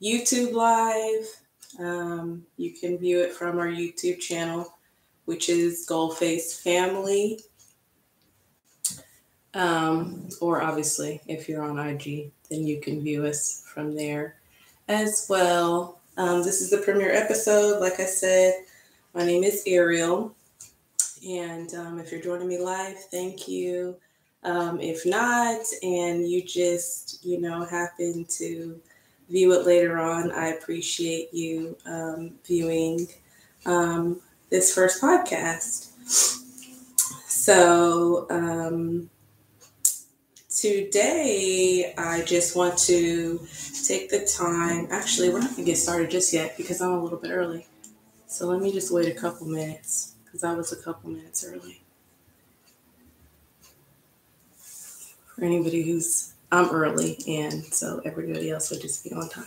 YouTube Live. You can view it from our YouTube channel, which is Goldface Family. Or obviously, if you're on IG, then you can view us from there as well. This is the premiere episode. Like I said, my name is Ariel. And if you're joining me live, thank you. If not, and you just, happen to view it later on, I appreciate you viewing this first podcast. So today, I just want to take the time. Actually, we're not going to get started just yet because I'm a little bit early. So let me just wait a couple minutes because I was a couple minutes early. For anybody I'm early, and so everybody else would just be on time.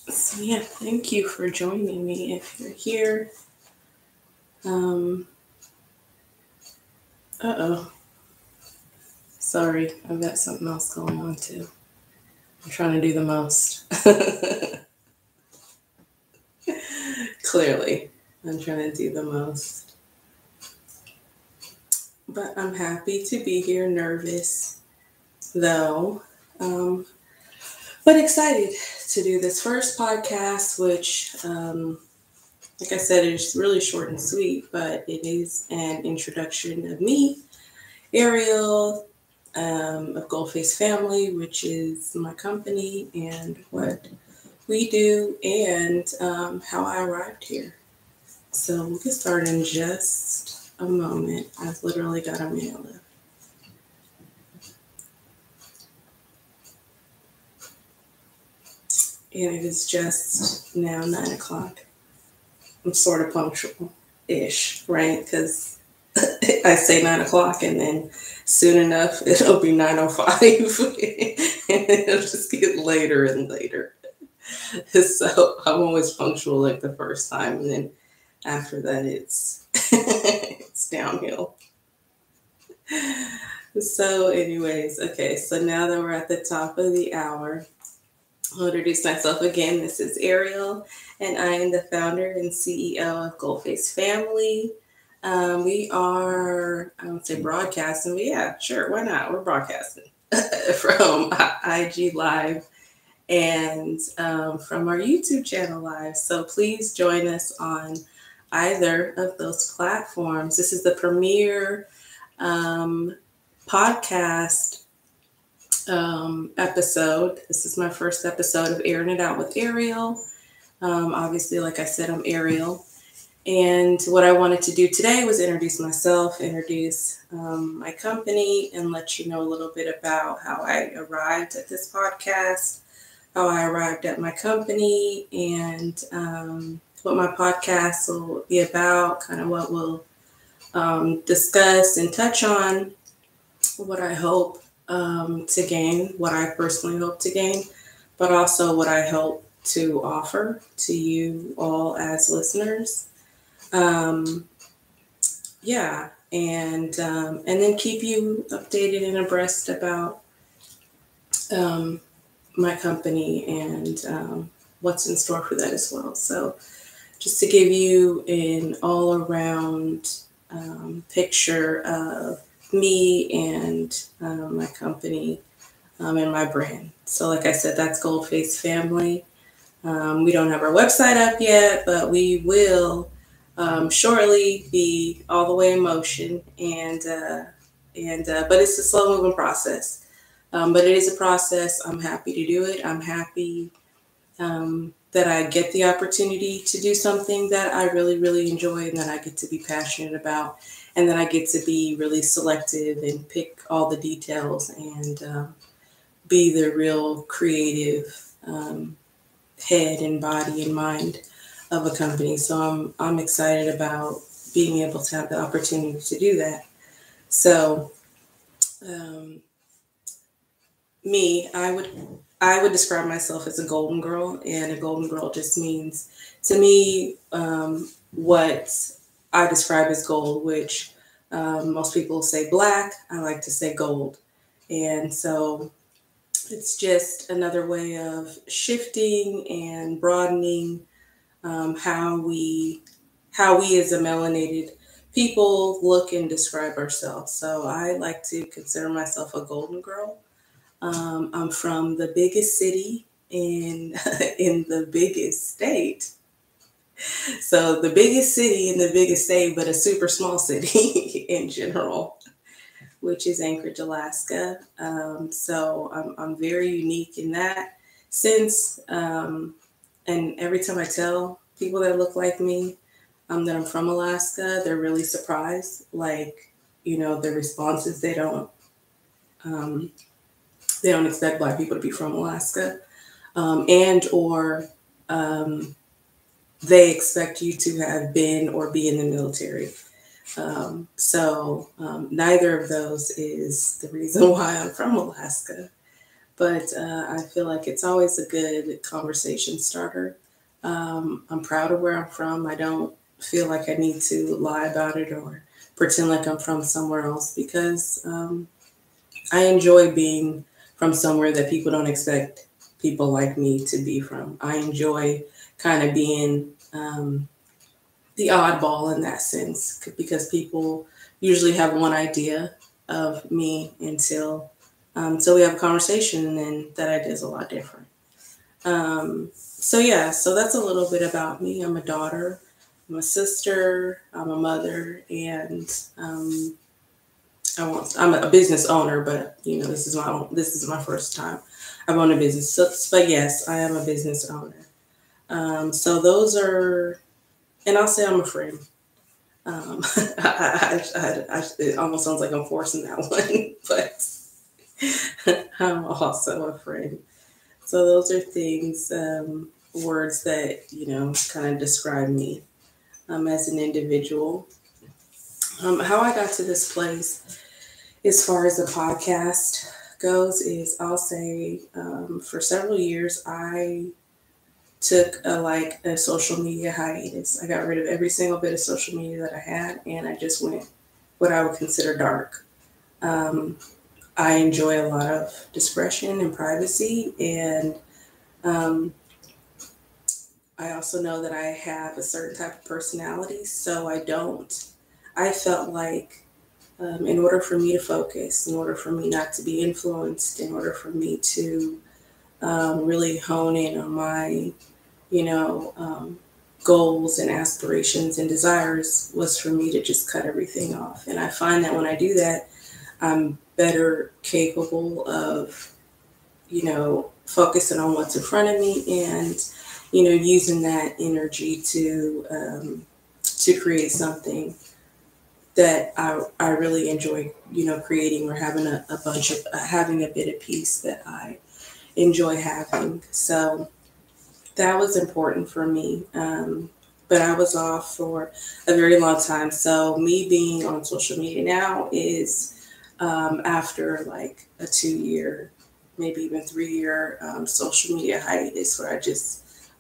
So yeah, thank you for joining me if you're here. Sorry, I've got something else going on too. I'm trying to do the most. Clearly, I'm trying to do the most. But I'm happy to be here, nervous though, but excited to do this first podcast, which, like I said, is really short and sweet, but it is an introduction of me, Ariel, of Goldface Family, which is my company and what we do and how I arrived here. So we'll get started in just a moment. I've literally got a mail left. And it is just now 9 o'clock. I'm sort of punctual-ish, right? Because I say 9 o'clock and then soon enough it'll be 9:05 and it'll just get later and later. So I'm always punctual like the first time, and then after that it's it's downhill. So anyways, okay, so now that we're at the top of the hour, I'll introduce myself again. This is Ariel, and I am the founder and CEO of Goldface Family. We are, I don't say broadcasting, but yeah, sure, why not? We're broadcasting from IG Live and from our YouTube channel live. So please join us on either of those platforms. This is the premiere podcast episode. This is my first episode of Airing It Out with Ariel. Obviously, like I said, I'm Ariel. And what I wanted to do today was introduce myself, introduce my company, and let you know a little bit about how I arrived at this podcast, how I arrived at my company, and what my podcast will be about, kind of what we'll discuss and touch on, what I hope to gain, what I personally hope to gain, but also what I hope to offer to you all as listeners. And then keep you updated and abreast about my company and what's in store for that as well. So just to give you an all-around picture of me and my company and my brand. So like I said, that's Goldface Family. We don't have our website up yet, but we will shortly be all the way in motion. But it's a slow moving process. But it is a process. I'm happy to do it. I'm happy that I get the opportunity to do something that I really, really enjoy and that I get to be passionate about, and that I get to be really selective and pick all the details and be the real creative head and body and mind of a company. So I'm excited about being able to have the opportunity to do that. So I would describe myself as a golden girl, and a golden girl just means to me what I describe as gold, which most people say black. I like to say gold. And so It's just another way of shifting and broadening how we as a melanated people look and describe ourselves. So I like to consider myself a golden girl. I'm from the biggest city in in the biggest state. So the biggest city in the biggest state, but a super small city in general, which is Anchorage, Alaska. So I'm very unique in that sense. And every time I tell people that look like me that I'm from Alaska, they're really surprised. Like, the responses, um, they don't expect Black people to be from Alaska, and or um, they expect you to have been or be in the military. So neither of those is the reason why I'm from Alaska. But I feel like it's always a good conversation starter. I'm proud of where I'm from. I don't feel like I need to lie about it or pretend like I'm from somewhere else because I enjoy being from somewhere that people don't expect people like me to be from. I enjoy kind of being the oddball in that sense because people usually have one idea of me until we have a conversation, and then that idea is a lot different. So yeah, so that's a little bit about me. I'm a daughter, I'm a sister, I'm a mother, and I'm a business owner. But this is my first time I've owned a business. So, but yes, I am a business owner. So those are, and I'll say I'm a friend. It almost sounds like I'm forcing that one, but I'm also a friend. So those are things, words that, kind of describe me as an individual. How I got to this place, as far as the podcast goes, is I'll say for several years I took a social media hiatus. I got rid of every single bit of social media that I had, and I just went what I would consider dark. Um, I enjoy a lot of discretion and privacy, and um, I also know that I have a certain type of personality, so I don't. I felt like in order for me to focus, in order for me not to be influenced, in order for me to really hone in on my, you know, um, goals and aspirations and desires, was for me to just cut everything off. And I find that when I do that, I'm better capable of, focusing on what's in front of me and, using that energy to create something that I really enjoy, creating, or having having a bit of peace that I enjoy having. So that was important for me. But I was off for a very long time. So me being on social media now is after like a 2 year, maybe even 3 year social media hiatus where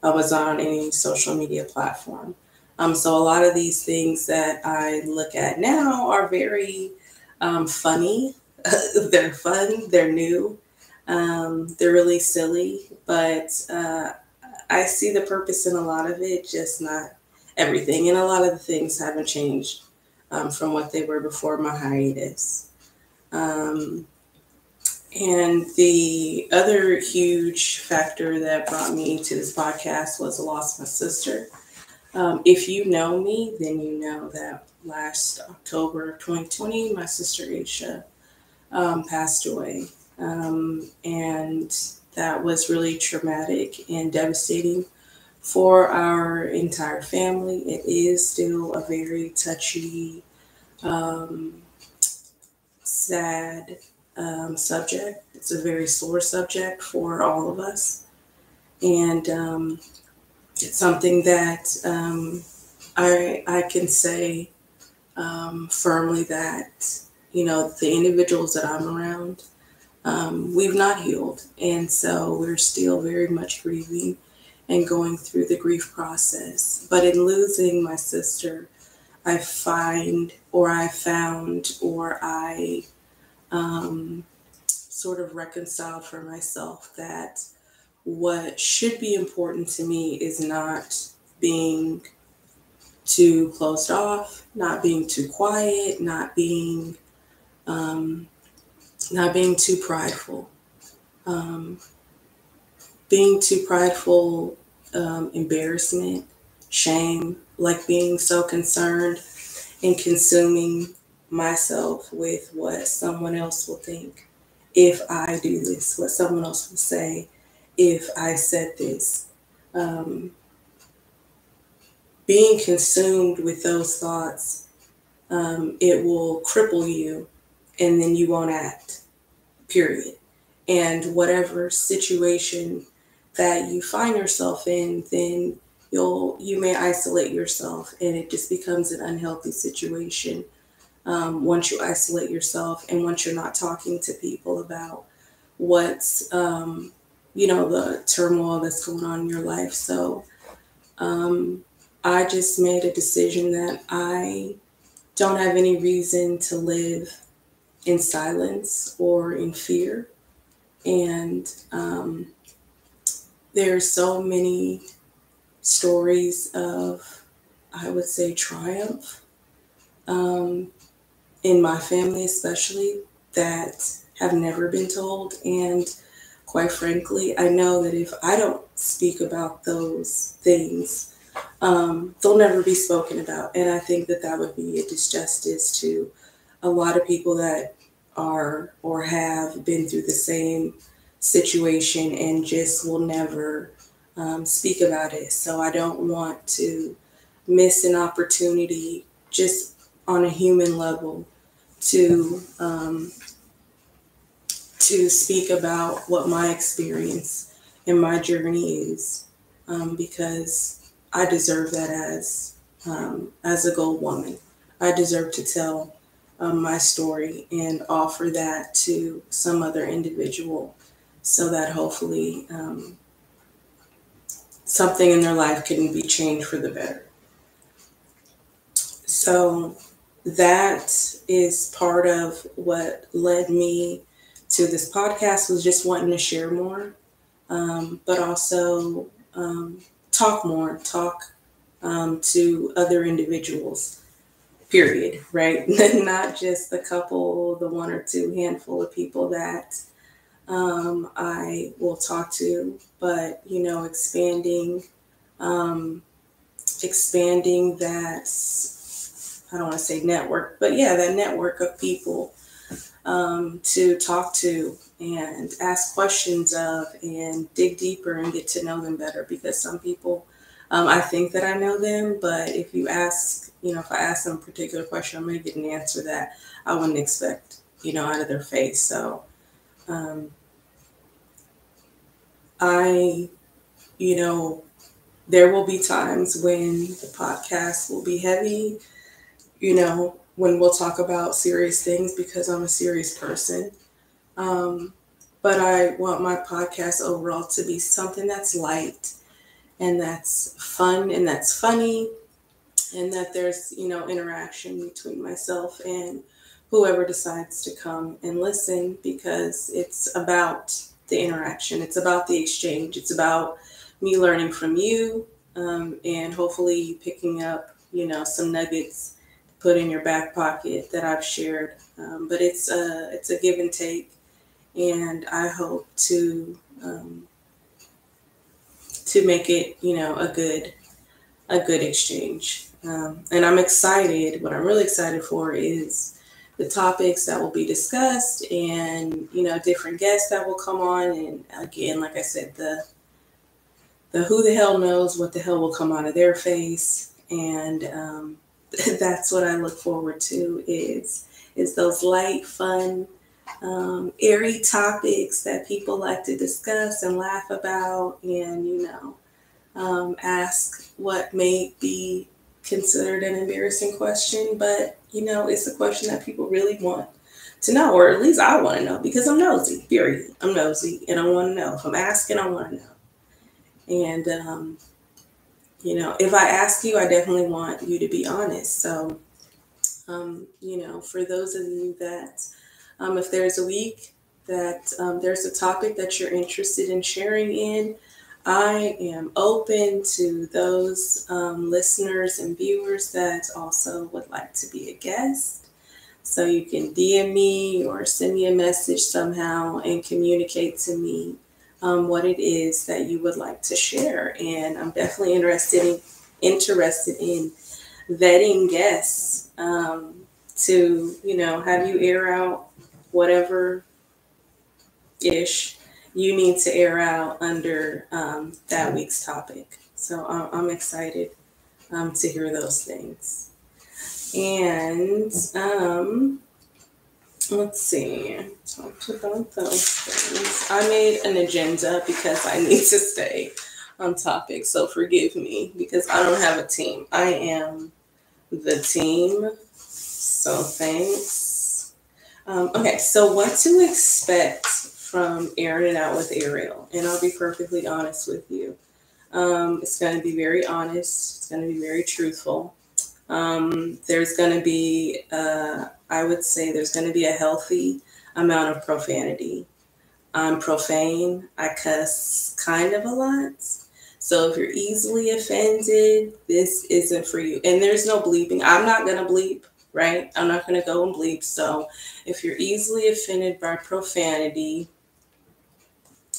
I was on any social media platform. So a lot of these things that I look at now are very funny. They're fun. They're new. They're really silly, but I see the purpose in a lot of it, just not everything. And a lot of the things haven't changed from what they were before my hiatus. Um, and the other huge factor that brought me to this podcast was the loss of my sister. If you know me, then you know that last October of 2020, my sister Aisha passed away. And that was really traumatic and devastating for our entire family. It is still a very touchy, um, sad subject. It's a very sore subject for all of us. And it's something that I can say firmly that, the individuals that I'm around, we've not healed. And so we're still very much grieving and going through the grief process. But in losing my sister, I found, or I um, sort of reconciled for myself that what should be important to me is not being too closed off, not being too quiet, um, not being too prideful. Um, Being too prideful, embarrassment, shame, like being so concerned and consuming myself with what someone else will think if I do this, what someone else will say if I said this. Um, Being consumed with those thoughts, it will cripple you and then you won't act, period. And whatever situation that you find yourself in, then you may isolate yourself and it just becomes an unhealthy situation once you isolate yourself and once you're not talking to people about what's the turmoil that's going on in your life. So um, I just made a decision that I don't have any reason to live in silence or in fear. And there's so many stories of, I would say, triumph um, in my family, especially, that have never been told. And quite frankly, I know that if I don't speak about those things, they'll never be spoken about. And I think that that would be a disjustice to a lot of people that are or have been through the same situation and just will never speak about it. So I don't want to miss an opportunity just on a human level to speak about what my experience and my journey is, because I deserve that as a gold woman. I deserve to tell my story and offer that to some other individual so that hopefully something in their life can be changed for the better. So that is part of what led me to this podcast, was just wanting to share more, but also talk to other individuals, period, right? Not just the couple, the one or two handful of people that I will talk to, but, expanding that, I don't want to say network, but yeah, that network of people to talk to and ask questions of and dig deeper and get to know them better. Because some people, I think that I know them, but if you ask, if I ask them a particular question, I'm going to get an answer that I wouldn't expect, out of their face. So I, there will be times when the podcast will be heavy, when we'll talk about serious things because I'm a serious person. But I want my podcast overall to be something that's light and that's fun and that's funny, and that there's, interaction between myself and whoever decides to come and listen, because it's about the interaction. It's about the exchange. It's about me learning from you, and hopefully you picking up, some nuggets to put in your back pocket that I've shared. But it's a give and take, and I hope to make it, a good exchange. And I'm excited. What I'm really excited for is the topics that will be discussed, and different guests that will come on. And again, like I said, the who the hell knows what the hell will come out of their face, and that's what I look forward to is those light, fun, airy topics that people like to discuss and laugh about, and ask what may be considered an embarrassing question, but it's a question that people really want to know, or at least I want to know, because I'm nosy. Period. I'm nosy, and I want to know. If I'm asking, I want to know. And if I ask you, I definitely want you to be honest. So for those of you that, if there's a week that there's a topic that you're interested in sharing in, I am open to those listeners and viewers that also would like to be a guest. So you can DM me or send me a message somehow and communicate to me what it is that you would like to share. And I'm definitely interested in vetting guests to, have you air out whatever ish you need to air out under that week's topic. So I'm excited to hear those things. And let's see, talked about those things. I made an agenda because I need to stay on topic. So forgive me because I don't have a team. I am the team. So thanks. Okay, so what to expect from Airing It Out with Ariel. And I'll be perfectly honest with you. It's going to be very honest. It's going to be very truthful. There's going to be, I would say there's going to be a healthy amount of profanity. I'm profane. I cuss kind of a lot. So if you're easily offended, this isn't for you. And there's no bleeping. I'm not going to bleep, right? I'm not going to go and bleep. So if you're easily offended by profanity,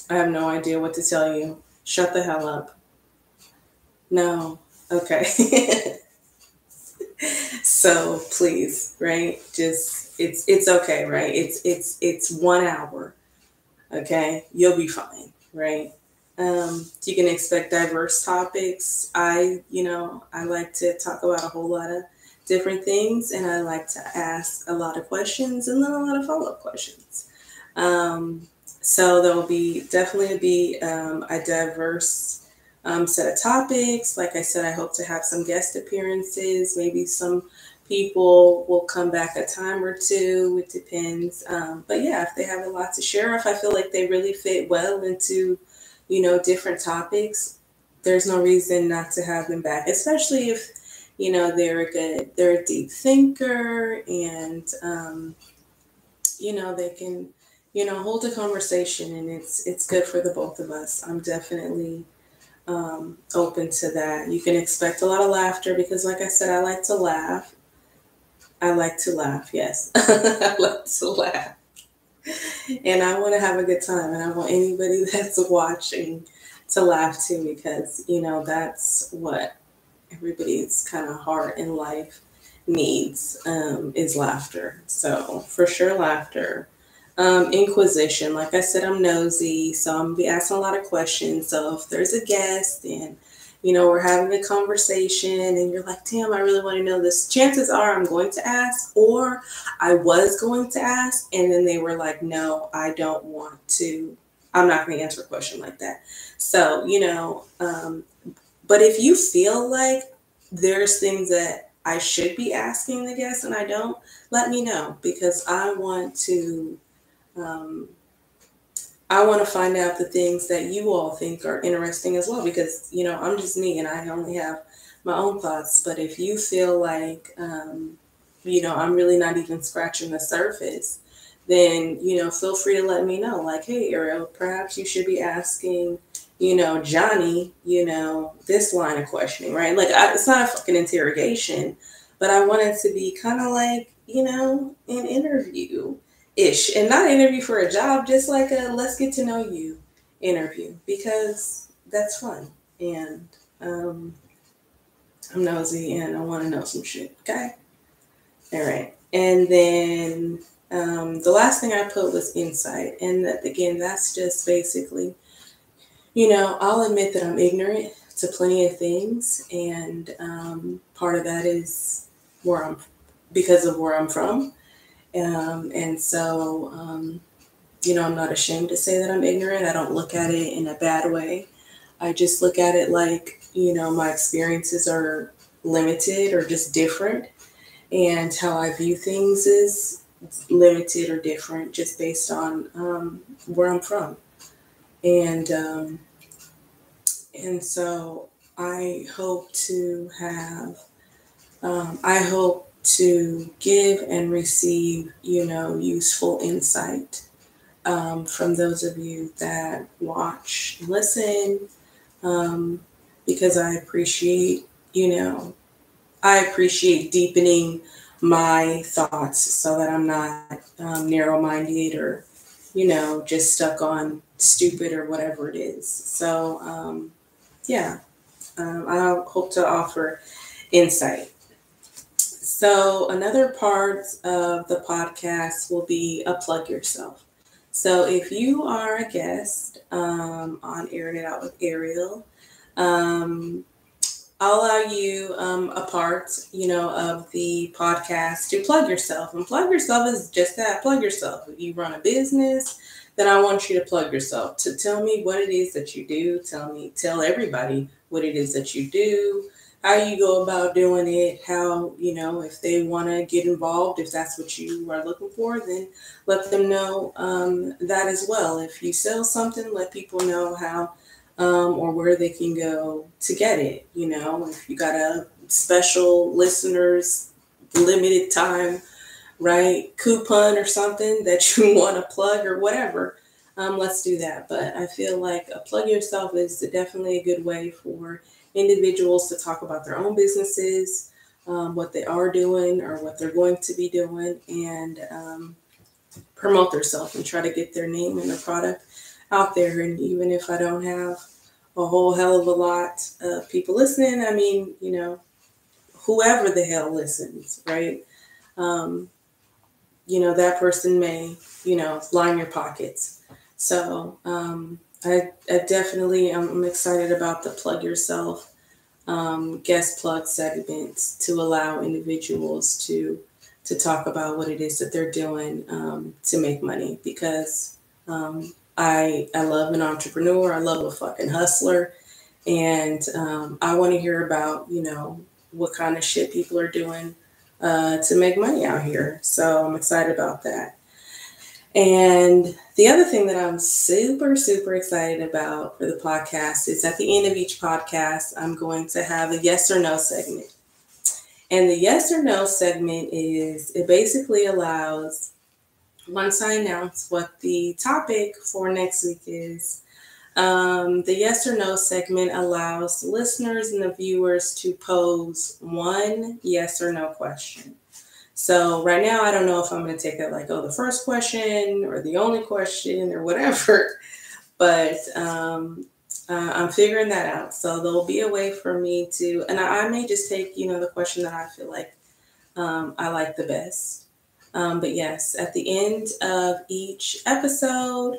I have no idea what to tell you. Shut the hell up. No. Okay. So please, right? Just it's okay, right? It's 1 hour. Okay, you'll be fine, right? You can expect diverse topics. I like to talk about a whole lot of different things, and I like to ask a lot of questions and then a lot of follow-up questions. So there will definitely be a diverse set of topics. Like I said, I hope to have some guest appearances. Maybe some people will come back a time or two. It depends. But yeah, if they have a lot to share, if I feel like they really fit well into, different topics, there's no reason not to have them back, especially if, they're a deep thinker and, they can, hold a conversation and it's good for the both of us. I'm definitely open to that. You can expect a lot of laughter because, like I said, I like to laugh. Yes. I like to laugh. And I want to have a good time. And I want anybody that's watching to laugh too because, that's what everybody's kind of heart in life needs is laughter. So for sure, laughter. Inquisition. Like I said, I'm nosy, so I'm going to be asking a lot of questions. So if there's a guest and, we're having a conversation and you're like, damn, I really want to know this, chances are I'm going to ask, or I was going to ask, and then they were like, no, I don't want to. I'm not going to answer a question like that. So, but if you feel like there's things that I should be asking the guest and I don't, let me know because I want to find out the things that you all think are interesting as well because, I'm just me and I only have my own thoughts. But if you feel like, I'm really not even scratching the surface, then, feel free to let me know. Like, hey, Ariel, perhaps you should be asking, Johnny, this line of questioning, right? Like, it's not a fucking interrogation, but I want it to be kind of like, an interview. Ish, and not an interview for a job, just like a let's get to know you interview because that's fun and I'm nosy and I want to know some shit. Okay, all right, and then the last thing I put was insight, and that again, that's just basically, I'll admit that I'm ignorant to plenty of things, and part of that is because of where I'm from. And so, I'm not ashamed to say that I'm ignorant. I don't look at it in a bad way. I just look at it like, my experiences are limited or just different. And how I view things is limited or different just based on where I'm from. And so I hope to give and receive, useful insight from those of you that watch and listen, because I appreciate, I appreciate deepening my thoughts so that I'm not narrow-minded or, just stuck on stupid or whatever it is. So, yeah, I hope to offer insight. So, another part of the podcast will be a plug yourself. So, if you are a guest on Airing It Out with Ariel, um, I'll allow you a part, of the podcast to plug yourself. And plug yourself is just that, plug yourself. If you run a business, then I want you to plug yourself. To tell me what it is that you do. Tell everybody what it is that you do, how you go about doing it, how, if they want to get involved, if that's what you are looking for, then let them know that as well. If you sell something, let people know how or where they can go to get it. If you got a special listeners limited time, right, coupon or something that you want to plug or whatever, let's do that. But I feel like a plug yourself is definitely a good way for individuals to talk about their own businesses, what they are doing or what they're going to be doing, and promote themselves and try to get their name and their product out there. And even if I don't have a whole hell of a lot of people listening, I mean, whoever the hell listens, right? That person may, line your pockets. So I definitely, I'm excited about the plug yourself guest plug segments to allow individuals to talk about what it is that they're doing to make money, because I love an entrepreneur. I love a fucking hustler. And I want to hear about, what kind of shit people are doing to make money out here. So I'm excited about that. And the other thing that I'm super, super excited about for the podcast is at the end of each podcast, I'm going to have a yes or no segment. And the yes or no segment it basically allows, once I announce what the topic for next week is, the yes or no segment allows the listeners and the viewers to pose one yes or no question. So right now, I don't know if I'm going to take it like, the first question or the only question or whatever, but I'm figuring that out. So there'll be a way for me to, and I may just take, the question that I feel like I like the best. But yes, at the end of each episode,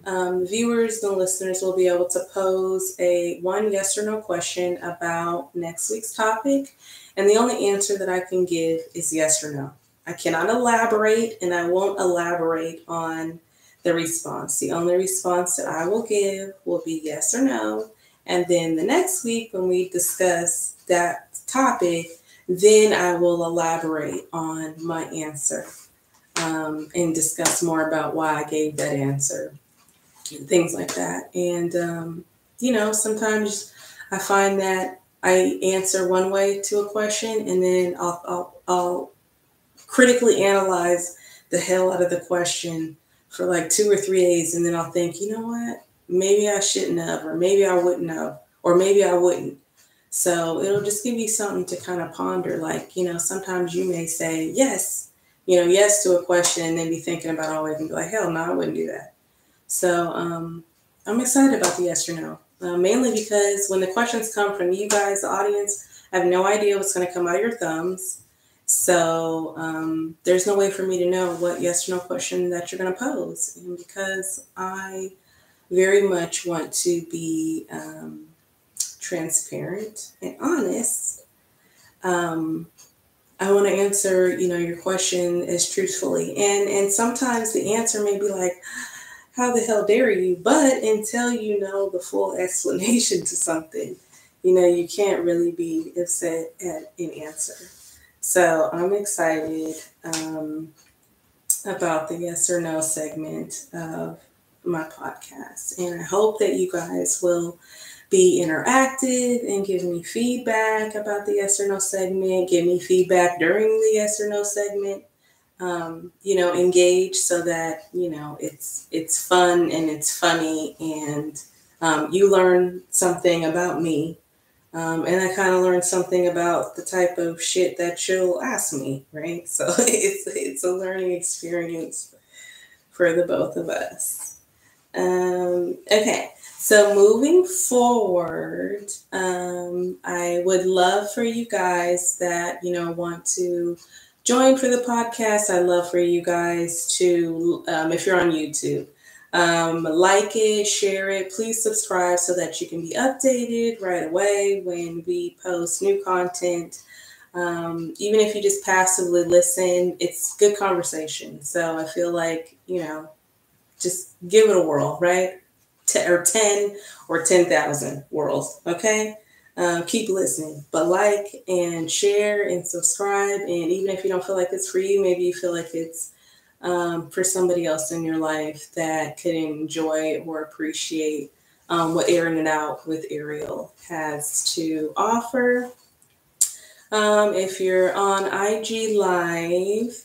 viewers and listeners will be able to pose one yes or no question about next week's topic. And the only answer that I can give is yes or no. I cannot elaborate, and I won't elaborate on the response. The only response that I will give will be yes or no. And then the next week when we discuss that topic, then I will elaborate on my answer and discuss more about why I gave that answer and things like that. And, sometimes I find that I answer one way to a question, and then I'll critically analyze the hell out of the question for like 2 or 3 days. And then I'll think, you know what, maybe I shouldn't have, or maybe I wouldn't have, or maybe I wouldn't. So it'll just give you something to kind of ponder. Like, sometimes you may say yes, yes to a question, and then be thinking about it always and be like, hell no, I wouldn't do that. So I'm excited about the yes or no, mainly because when the questions come from you guys, the audience, I have no idea what's going to come out of your thumbs. So there's no way for me to know what yes or no question that you're going to pose. And because I very much want to be transparent and honest, I want to answer, your question as truthfully. And sometimes the answer may be like, how the hell dare you? But until you know the full explanation to something, you can't really be upset at an answer. So I'm excited about the yes or no segment of my podcast. And I hope that you guys will be interactive and give me feedback about the yes or no segment. Give me feedback during the yes or no segment. engage so that, it's fun and it's funny, and you learn something about me. And I kind of learned something about the type of shit that you'll ask me, right? So it's a learning experience for the both of us. Okay, so moving forward, I would love for you guys that want to join for the podcast. I'd love for you guys to, if you're on YouTube, like it, share it, please subscribe so that you can be updated right away when we post new content. Even if you just passively listen, it's good conversation. So I feel like, just give it a whirl, right? Or 10 or 10,000 whirls, okay? Keep listening, but like and share and subscribe. And even if you don't feel like it's for you, maybe you feel like it's for somebody else in your life that could enjoy or appreciate what Airing It Out with Ariel has to offer. If you're on IG Live,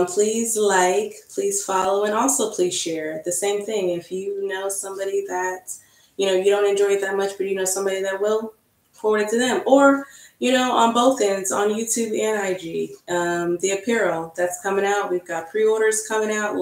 please like, please follow, and also please share. The same thing. If you know somebody that, you don't enjoy it that much, but you know somebody that will, forward it to them. Or, on both ends, on YouTube and IG. The apparel that's coming out, we've got pre-orders coming out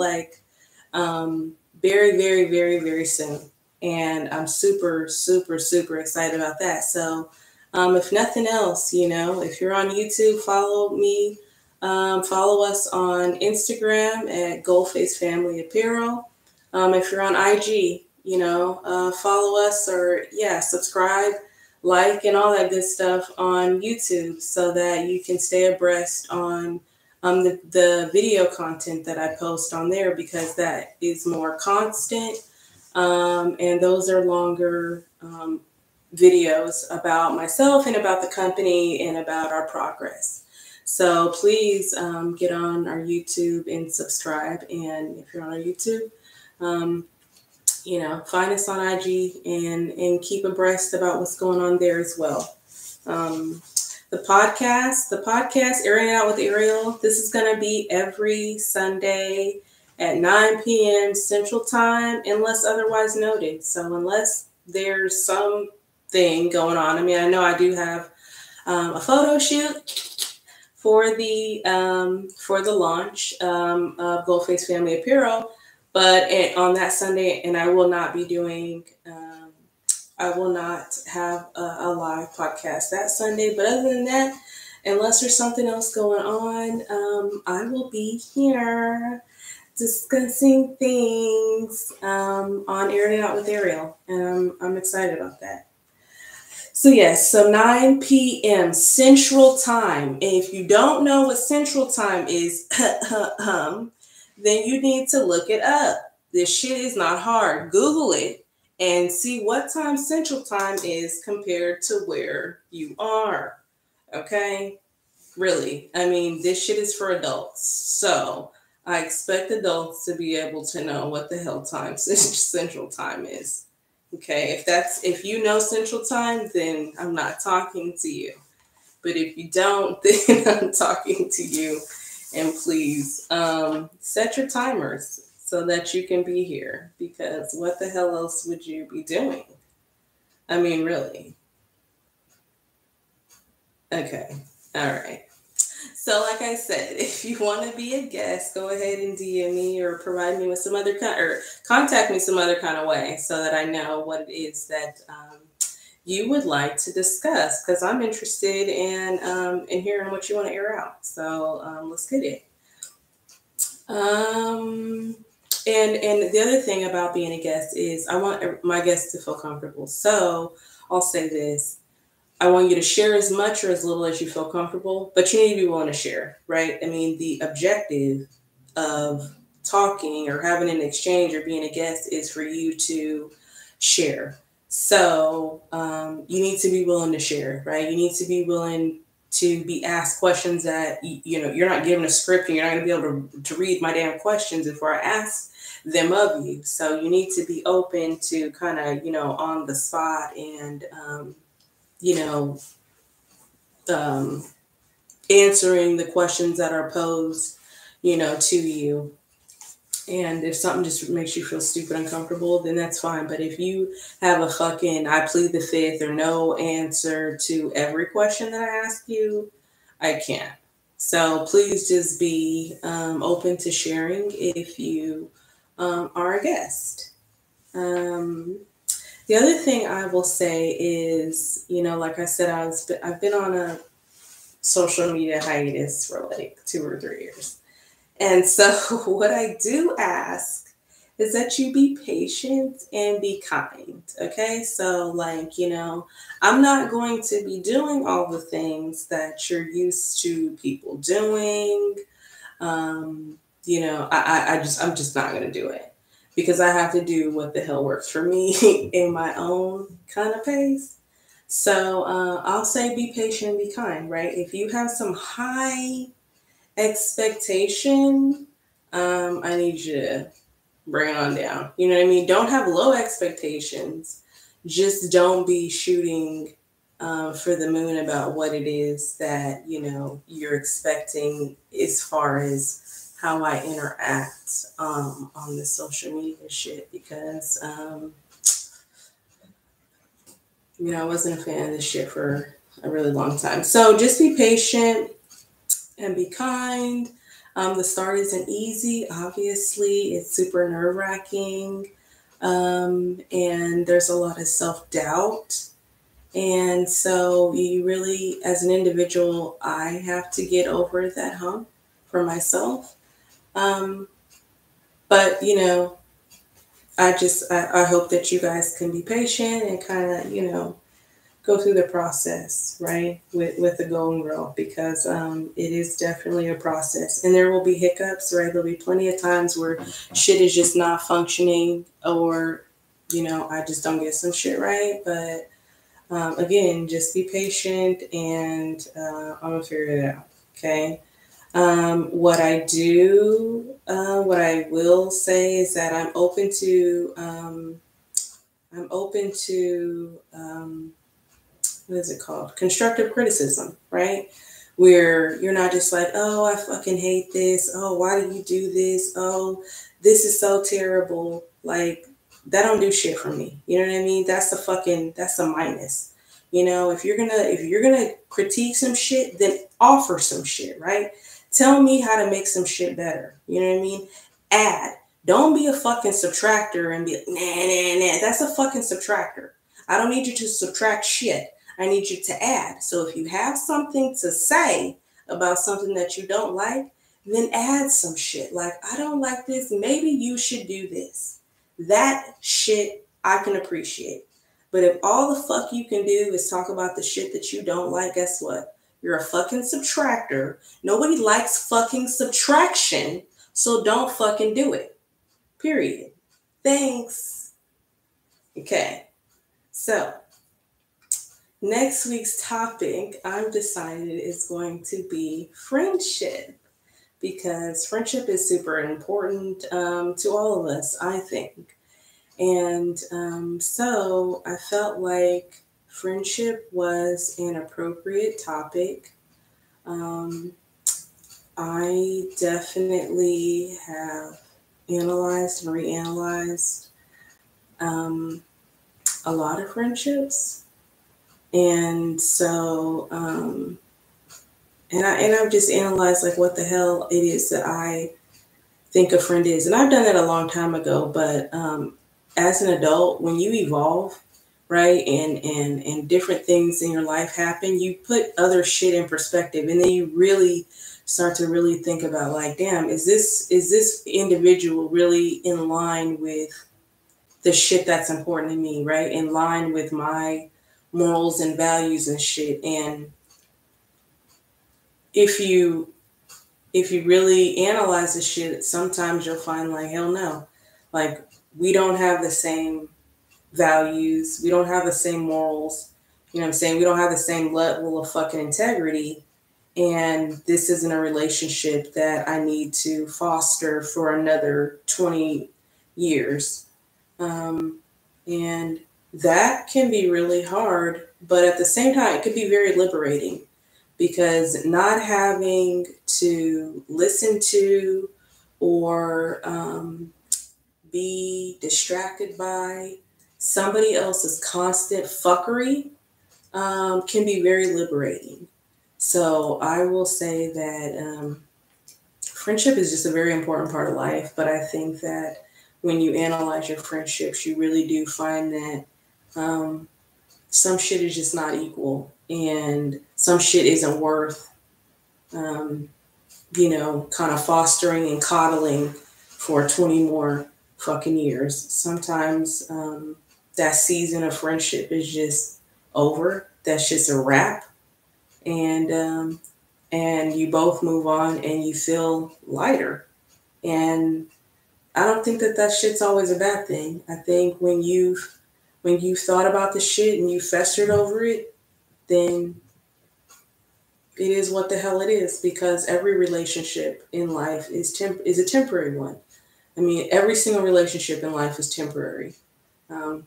very, very, very, very soon. And I'm super, super, super excited about that. So if nothing else, if you're on YouTube, follow me. Follow us on Instagram at Goldface Family Apparel. If you're on IG, follow us, or subscribe, like, and all that good stuff on YouTube so that you can stay abreast on the video content that I post on there, because that is more constant. And those are longer videos about myself and about the company and about our progress. So please get on our YouTube and subscribe. And if you're on our YouTube, find us on IG and keep abreast about what's going on there as well. The podcast, Airing It Out with Ariel. This is going to be every Sunday at 9 p.m. Central Time, unless otherwise noted. So unless there's something going on, I know I do have a photo shoot for the launch of Goldface Family Apparel, but on that Sunday, and I will not be doing. I will not have a live podcast that Sunday. But other than that, unless there's something else going on, I will be here discussing things on Airing It Out with Ariel. And I'm excited about that. So yes, 9 p.m. Central Time. And if you don't know what Central Time is, then you need to look it up. This shit is not hard. Google it and see what time Central Time is compared to where you are. Okay? Really. This shit is for adults. So I expect adults to be able to know what the hell time Central Time is. Okay, if you know Central Time, then I'm not talking to you. But if you don't, then I'm talking to you. And please set your timers so that you can be here, because what the hell else would you be doing? Really. Okay, all right. So like I said, if you want to be a guest, go ahead and DM me or provide me with some other or contact me some other kind of way so that I know what it is that you would like to discuss, because I'm interested in hearing what you want to air out. So let's get it. And the other thing about being a guest is I want my guests to feel comfortable. So I'll say this. I want you to share as much or as little as you feel comfortable, but you need to be willing to share, right? The objective of talking or having an exchange or being a guest is for you to share. So you need to be willing to share, right? You need to be willing to be asked questions that, you're not given a script and you're not going to be able to read my damn questions before I ask them of you. So you need to be open to kind of, on the spot and, answering the questions that are posed, to you. And if something just makes you feel stupid, uncomfortable, then that's fine. But if you have a fucking I plead the fifth or no answer to every question that I ask you, I can't. So please just be open to sharing if you are a guest. The other thing I will say is, like I said, I've been on a social media hiatus for like 2 or 3 years. And so what I do ask is that you be patient and be kind. Okay. So, like, I'm not going to be doing all the things that you're used to people doing. I'm just not going to do it because I have to do what the hell works for me in my own kind of pace. So, I'll say be patient and be kind, right? If you have some high expectation, I need you to bring it on down. You know what I mean? Don't have low expectations. Just don't be shooting for the moon about what it is that you're expecting as far as how I interact on the social media shit because I wasn't a fan of this shit for a really long time. So just be patient and be kind. The start isn't easy. Obviously, it's super nerve-wracking. And there's a lot of self-doubt. And so you really, as an individual, I have to get over that hump for myself. But, I hope that you guys can be patient and kind of, go through the process, right, with the Golden Girl, because it is definitely a process. And there will be hiccups, right? There'll be plenty of times where shit is just not functioning or, I just don't get some shit right. But again, just be patient and I'm going to figure it out, okay? What I will say is that I'm open to what is it called? Constructive criticism, right? Where you're not just like, oh, I fucking hate this. Oh, why do you do this? Oh, this is so terrible. Like, that don't do shit for me. You know what I mean? That's a minus. If you're gonna critique some shit, then offer some shit, right? Tell me how to make some shit better. You know what I mean? Add. Don't be a fucking subtractor and be like, nah. That's a fucking subtractor. I don't need you to subtract shit. I need you to add. So if you have something to say about something that you don't like, then add some shit. Like, I don't like this. Maybe you should do this. That shit I can appreciate. But if all the fuck you can do is talk about the shit that you don't like, guess what? You're a fucking subtractor. Nobody likes fucking subtraction. So don't fucking do it. Period. Thanks. Okay. So, next week's topic, I've decided is going to be friendship because friendship is super important to all of us, I think. And so I felt like friendship was an appropriate topic. I definitely have analyzed and reanalyzed a lot of friendships. And so, I've just analyzed like what the hell it is that I think a friend is. And I've done that a long time ago, but as an adult, when you evolve, right, and different things in your life happen, you put other shit in perspective, and then you really start to really think about like, damn, is this individual really in line with the shit that's important to me, right? In line with my morals and values and shit. And if you really analyze the shit, sometimes you'll find like, hell no. Like, we don't have the same values. We don't have the same morals. You know what I'm saying? We don't have the same level of fucking integrity. And this isn't a relationship that I need to foster for another 20 years. And that can be really hard, but at the same time, it could be very liberating because not having to listen to or be distracted by somebody else's constant fuckery can be very liberating. So I will say that friendship is just a very important part of life, but I think that when you analyze your friendships, you really do find that some shit is just not equal, and some shit isn't worth, kind of fostering and coddling for 20 more fucking years. Sometimes that season of friendship is just over. That's just a wrap, and you both move on and you feel lighter. And I don't think that shit's always a bad thing. I think when you've thought about the shit and you festered over it, then it is what the hell it is, because every relationship in life is a temporary one. I mean, every single relationship in life is temporary,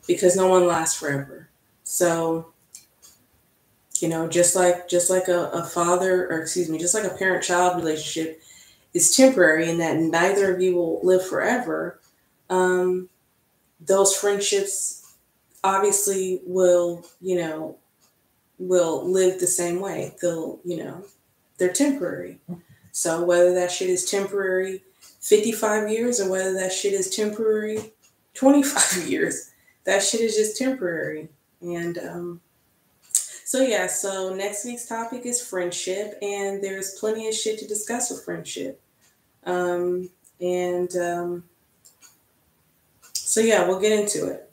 because no one lasts forever. So, just like a father, or excuse me, just like a parent-child relationship is temporary, and that neither of you will live forever. Those friendships obviously will live the same way. They're temporary. So whether that shit is temporary 55 years or whether that shit is temporary 25 years, that shit is just temporary. And so next week's topic is friendship, and there's plenty of shit to discuss with friendship. We'll get into it.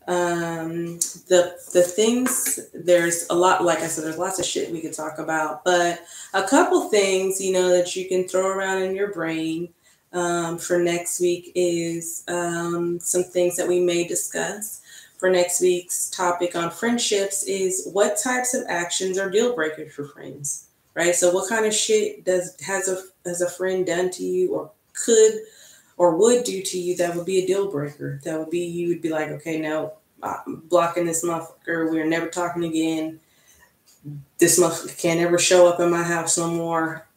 The things, there's a lot, like I said, there's lots of shit we could talk about, but a couple things, that you can throw around in your brain for next week is some things that we may discuss. For next week's topic on friendships is what types of actions are deal breakers for friends, right? So what kind of shit has a friend done to you, or could or would do to you, that would be a deal breaker? That would be, you would be like, okay, no, I'm blocking this motherfucker. We're never talking again. This motherfucker can't ever show up in my house no more.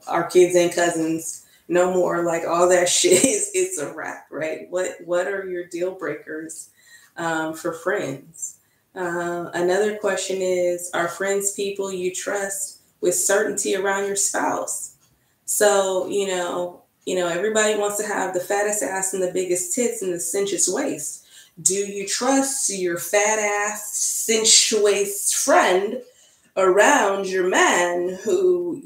Our kids ain't cousins no more. Like, all that shit it's a wrap, right? What are your deal breakers for friends? Another question is, are friends people you trust with certainty around your spouse? So, everybody wants to have the fattest ass and the biggest tits and the cinchest waist. Do you trust your fat ass, cinch waist friend around your man who,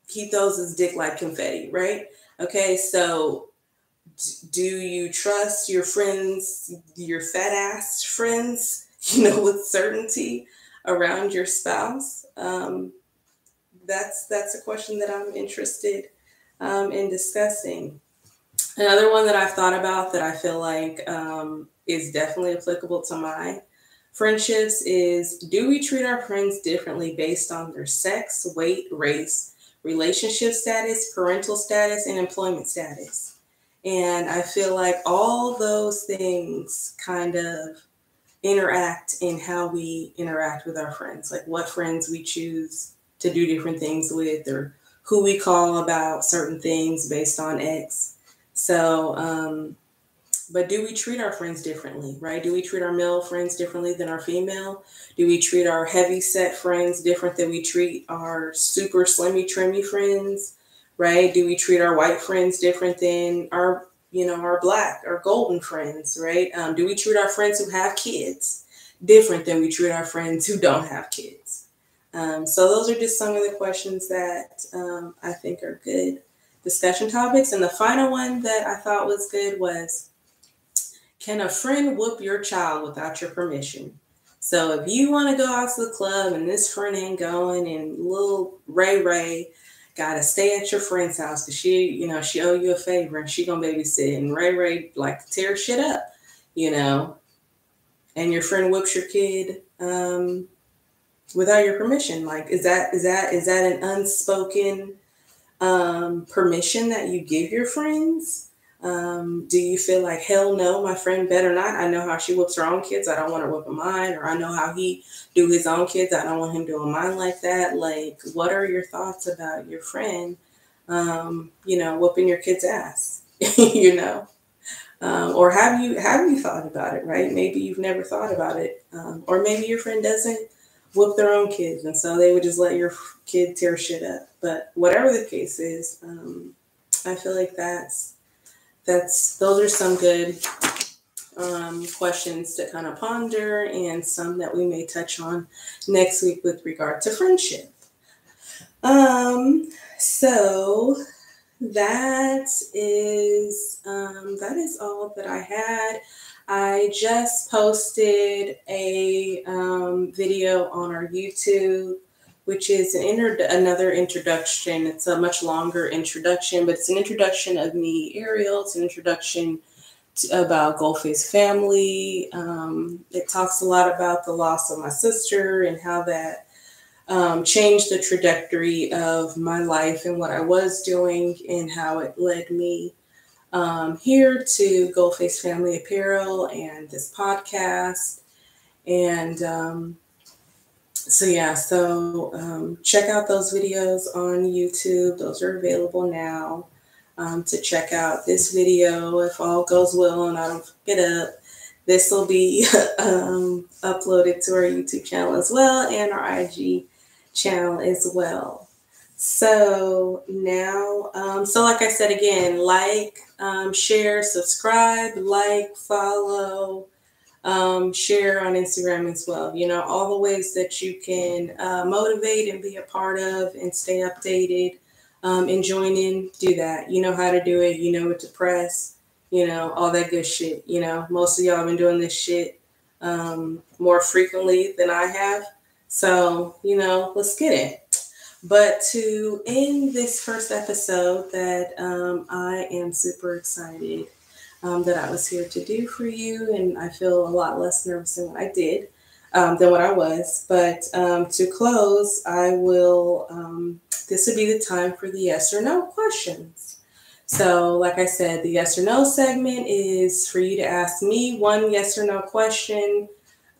he throws his dick like confetti, right? Okay, so do you trust your friends, your fat ass friends, with certainty around your spouse? That's a question that I'm interested in discussing. Another one that I've thought about that I feel like is definitely applicable to my friendships is, do we treat our friends differently based on their sex, weight, race, relationship status, parental status, and employment status? And I feel like all those things kind of interact in how we interact with our friends, like what friends we choose to do different things with, or who we call about certain things based on X. So, but do we treat our friends differently, right? Do we treat our male friends differently than our female? Do we treat our heavy set friends different than we treat our super slimmy trimmy friends, right? Do we treat our white friends different than our black or golden friends, right? Do we treat our friends who have kids different than we treat our friends who don't have kids? So those are just some of the questions that I think are good discussion topics. And the final one that I thought was good was, can a friend whoop your child without your permission? So if you want to go out to the club and this friend ain't going, and little Ray got to stay at your friend's house because she owe you a favor and she gonna babysit, and Ray like to tear shit up, and your friend whoops your kid without your permission. Like, is that an unspoken permission that you give your friends? Do you feel like, hell no, my friend better not? I know how she whoops her own kids. I don't want her whooping mine. Or I know how he do his own kids. I don't want him doing mine like that. Like, what are your thoughts about your friend, whooping your kid's ass? Or have you thought about it, right? Maybe you've never thought about it. Or maybe your friend doesn't whoop their own kids, and so they would just let your kid tear shit up. But whatever the case is, I feel like those are some good questions to kind of ponder, and some that we may touch on next week with regard to friendship. So that is all that I had. I just posted a video on our YouTube, which is another introduction. It's a much longer introduction, but it's an introduction of me, Ariel. It's an introduction about Goldface family. It talks a lot about the loss of my sister and how that changed the trajectory of my life and what I was doing, and how it led me here to Goldface Family Apparel and this podcast. And check out those videos on YouTube. Those are available now. To check out this video, if all goes well and I don't fuck it up, this will be uploaded to our YouTube channel as well, and our IG channel as well. So now, like I said again, share, subscribe, follow, share on Instagram as well. All the ways that you can motivate and be a part of and stay updated and join in, do that. You know how to do it. You know what to press, all that good shit. Most of y'all have been doing this shit more frequently than I have. So, let's get it. But to end this first episode that I am super excited that I was here to do for you, and I feel a lot less nervous than what I did, than what I was. But to close, I will, this would be the time for the yes or no questions. So like I said, the yes or no segment is for you to ask me one yes or no question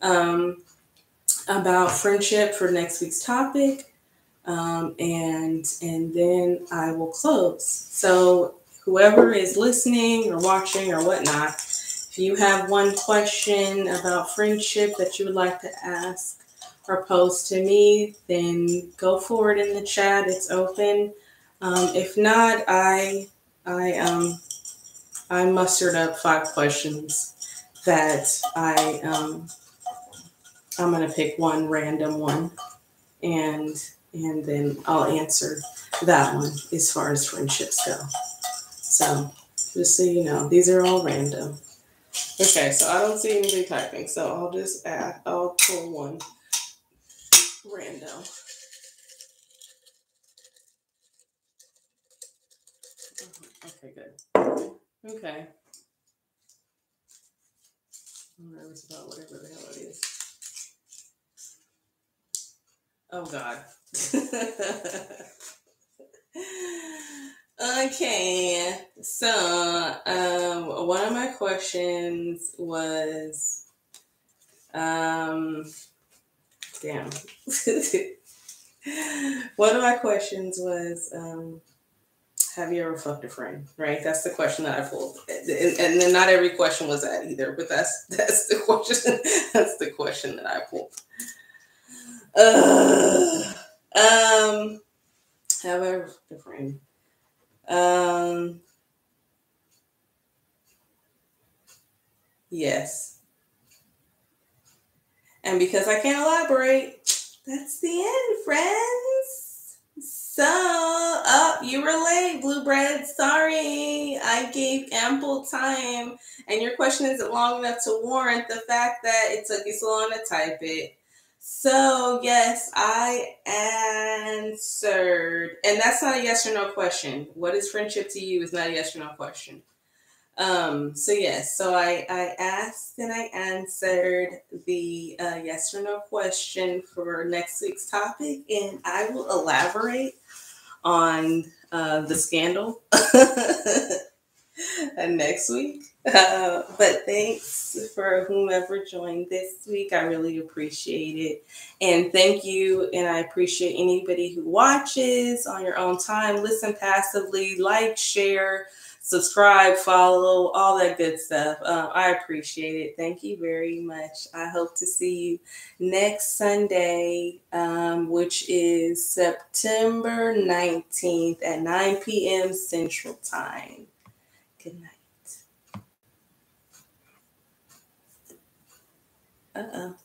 about friendship for next week's topic. And then I will close. So whoever is listening or watching or whatnot, if you have one question about friendship that you would like to ask or pose to me, then go forward in the chat. It's open. If not, I mustered up 5 questions that I'm going to pick one random one, and then I'll answer that one as far as friendships go. So just so you know, these are all random. Okay, so I don't see anybody typing, so I'll pull one random. Okay, good. Okay. I'm nervous about whatever the hell it is. Oh, God. Okay, so one of my questions was, damn. One of my questions was, have you ever fucked a friend? Right? That's the question that I pulled, and then not every question was that either, but that's the question. That's the question that I pulled. Have I ever fucked a friend? Yes. And because I can't elaborate, that's the end, friends. So, you were late, Blue Bread. Sorry. I gave ample time, and your question isn't long enough to warrant the fact that it took you so long to type it. So, yes, I answered. And that's not a yes or no question. What is friendship to you is not a yes or no question. So I asked and I answered the yes or no question for next week's topic, and I will elaborate on the scandal next week. But thanks for whomever joined this week. I really appreciate it. And thank you. And I appreciate anybody who watches on your own time, listen passively, like, share, subscribe, follow, all that good stuff. I appreciate it. Thank you very much. I hope to see you next Sunday, which is September 19th at 9 p.m. Central Time. Good night. Uh-oh.